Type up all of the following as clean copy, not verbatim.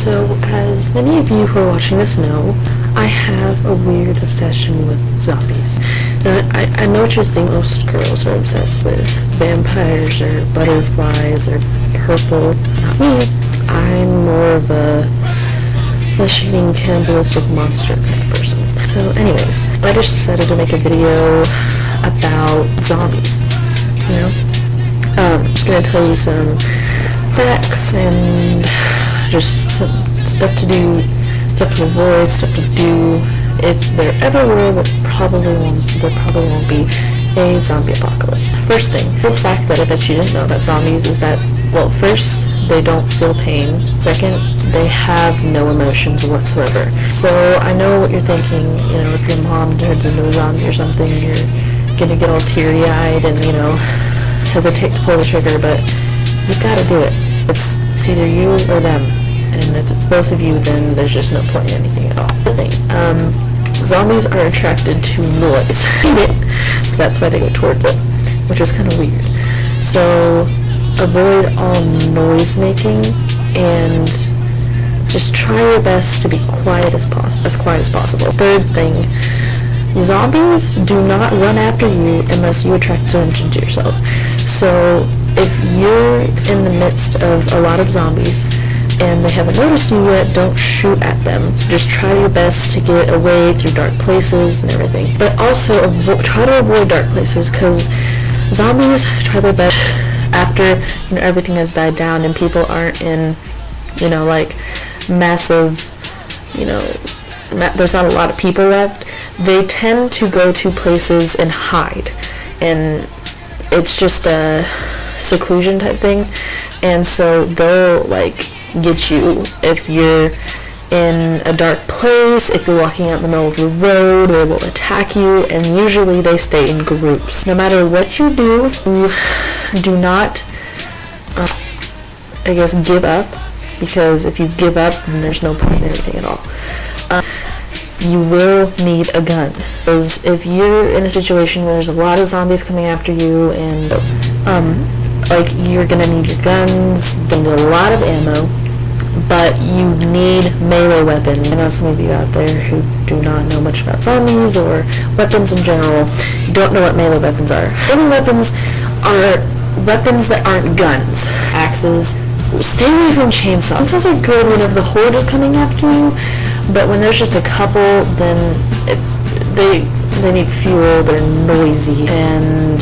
So, as many of you who are watching this know, I have a weird obsession with zombies. Now, I know what you think. Most girls are obsessed with vampires or butterflies or purple. Not me. I'm more of a flesh-eating cannibalistic monster kind of person. So anyways, I just decided to make a video about zombies, you know? I'm just gonna tell you some facts and just some stuff to do, stuff to avoid, stuff to do. If there ever were, there probably won't be a zombie apocalypse. First thing, the fact that I bet you didn't know about zombies is that, well, first, they don't feel pain. Second, they have no emotions whatsoever. So I know what you're thinking, you know, if your mom turns into a zombie or something, you're gonna get all teary-eyed and, you know, hesitate to pull the trigger, but you gotta do it. It's either you or them. And if it's both of you, then there's just no point in anything at all. The thing, zombies are attracted to noise. So that's why they go towards it, which is kind of weird. So avoid all noise making and just try your best to be quiet as quiet as possible. Third thing, zombies do not run after you unless you attract attention to yourself. So if you're in the midst of a lot of zombies and they haven't noticed you yet, don't shoot at them. Just try your best to get away through dark places and everything. But also try to avoid dark places, because zombies try their best after, you know, everything has died down and people aren't in, you know, like massive, you know, there's not a lot of people left. They tend to go to places and hide, and it's just a seclusion type thing. And so they'll like get you if you're in a dark place, if you're walking out in the middle of the road, they will attack you, and usually they stay in groups. No matter what you do not, I guess, give up, because if you give up, then there's no point in anything at all. You will need a gun, because if you're in a situation where there's a lot of zombies coming after you, and like, you're gonna need your guns, you're gonna need a lot of ammo, but you need melee weapons. I know some of you out there who do not know much about zombies or weapons in general don't know what melee weapons are. Melee weapons are weapons that aren't guns. Axes. Stay away from chainsaws. Chainsaws are good whenever the horde is coming after you, but when there's just a couple, then they need fuel, they're noisy, and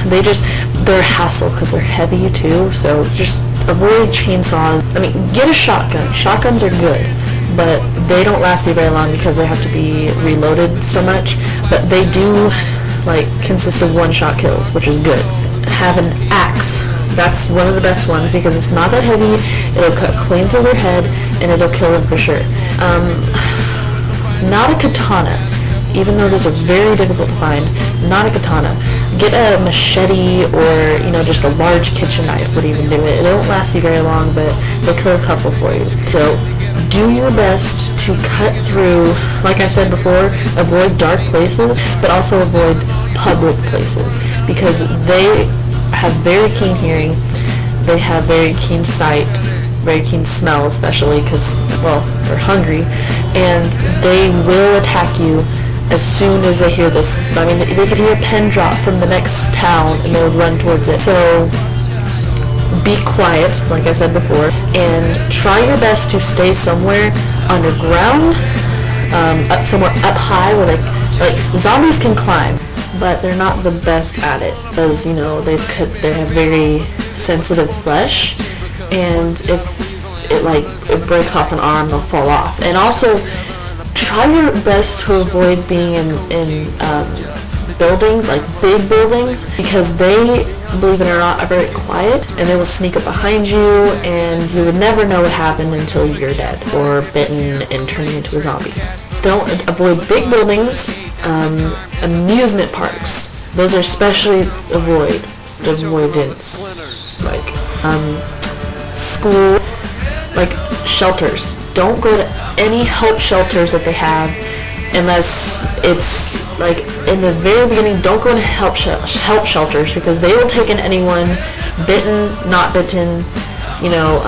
they're a hassle because they're heavy too, so just avoid chainsaws. I mean, get a shotgun. Shotguns are good, but they don't last you very long because they have to be reloaded so much, but they do, like, consist of one-shot kills, which is good. Have an axe. That's one of the best ones because it's not that heavy, it'll cut clean through their head, and it'll kill them for sure. Not a katana, even though those are very difficult to find. Not a katana. Get a machete, or, you know, just a large kitchen knife would even do it. It won't last you very long, but they'll kill a couple for you. So do your best to cut through, like I said before, avoid dark places, but also avoid public places, because they have very keen hearing, they have very keen sight, very keen smell, especially because, well, they're hungry, and they will attack you as soon as they hear this. I mean, they could hear a pin drop from the next town and they'll run towards it. So be quiet, like I said before, and try your best to stay somewhere underground, somewhere up high where like zombies can climb, but they're not the best at it, because, you know, they have very sensitive flesh, and if it breaks off an arm, they'll fall off. And also, try your best to avoid being in buildings, like big buildings, because they, believe it or not, are very quiet, and they will sneak up behind you, and you would never know what happened until you're dead or bitten and turning into a zombie. Don't avoid big buildings. Amusement parks, those are especially avoidance. Like school, like shelters. Don't go to any help shelters that they have unless it's like in the very beginning. Don't go to help shelters, because they will take in anyone, bitten, not bitten, you know,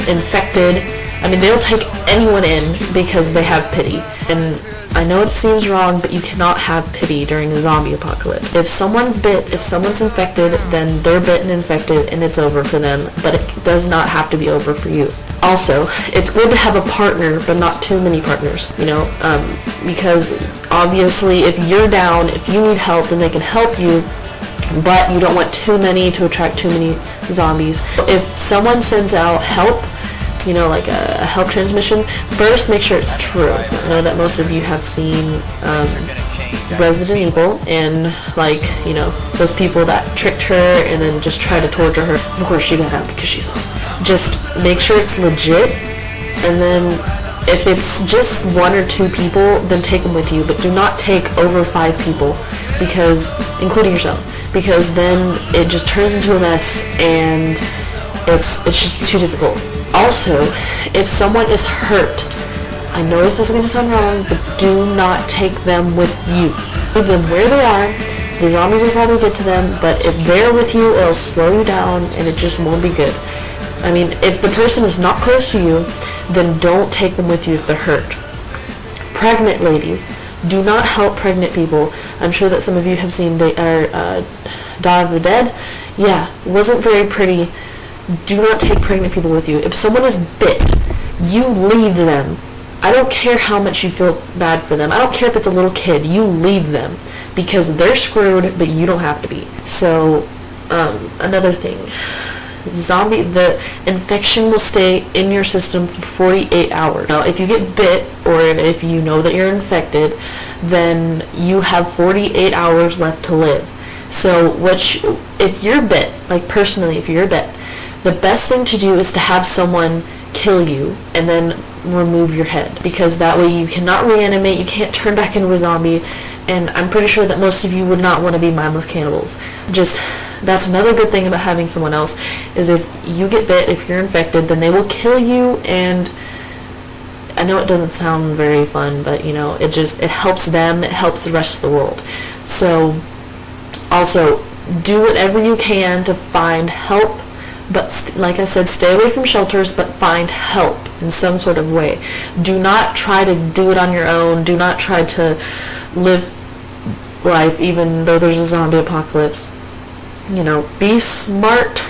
infected, I mean, they'll take anyone in because they have pity. And I know it seems wrong, but you cannot have pity during a zombie apocalypse. If someone's bit, if someone's infected, then they're bit and infected and it's over for them, but it does not have to be over for you. Also, it's good to have a partner, but not too many partners, because obviously if you're down, if you need help, then they can help you, but you don't want too many to attract too many zombies. If someone sends out help, like a help transmission, first make sure it's true. I know that most of you have seen Resident Evil, and those people that tricked her and then just tried to torture her. Of course she got out because she's awesome. Just make sure it's legit, and then if it's just 1 or 2 people, then take them with you, but do not take over 5 people, because including yourself, because then it just turns into a mess and it's just too difficult. Also, if someone is hurt, I know this is going to sound wrong, but do not take them with you. Leave them where they are. The zombies will probably get to them, but if they're with you, it'll slow you down and it just won't be good. I mean, if the person is not close to you, then don't take them with you if they're hurt. Pregnant ladies, do not help pregnant people. I'm sure that some of you have seen Dawn of the Dead. Yeah, wasn't very pretty. Do not take pregnant people with you. If someone is bit, you leave them. I don't care how much you feel bad for them. I don't care if it's a little kid. You leave them because they're screwed, but you don't have to be. So, another thing. The infection will stay in your system for 48 hours. Now, if you get bit or if you know that you're infected, then you have 48 hours left to live. So, if you're bit, like personally, if you're bit, the best thing to do is to have someone kill you and then remove your head, because that way you cannot reanimate, you can't turn back into a zombie, and I'm pretty sure that most of you would not want to be mindless cannibals. That's another good thing about having someone else, is if you get bit, if you're infected, then they will kill you, and I know it doesn't sound very fun, but it helps them, it helps the rest of the world. So also do whatever you can to find help, but like I said, stay away from shelters, but find help in some sort of way. Do not try to do it on your own. Do not try to live life even though there's a zombie apocalypse. Be smart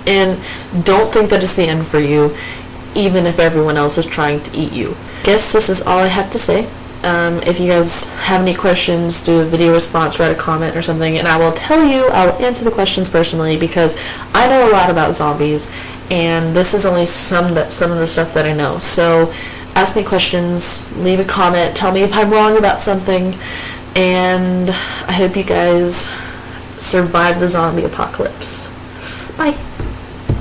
and don't think that it's the end for you, even if everyone else is trying to eat you. I guess this is all I have to say. If you guys have any questions, do a video response, write a comment or something, and I will answer the questions personally, because I know a lot about zombies, and this is only some of the stuff that I know. So ask me questions, leave a comment, tell me if I'm wrong about something, and I hope you guys survive the zombie apocalypse. Bye.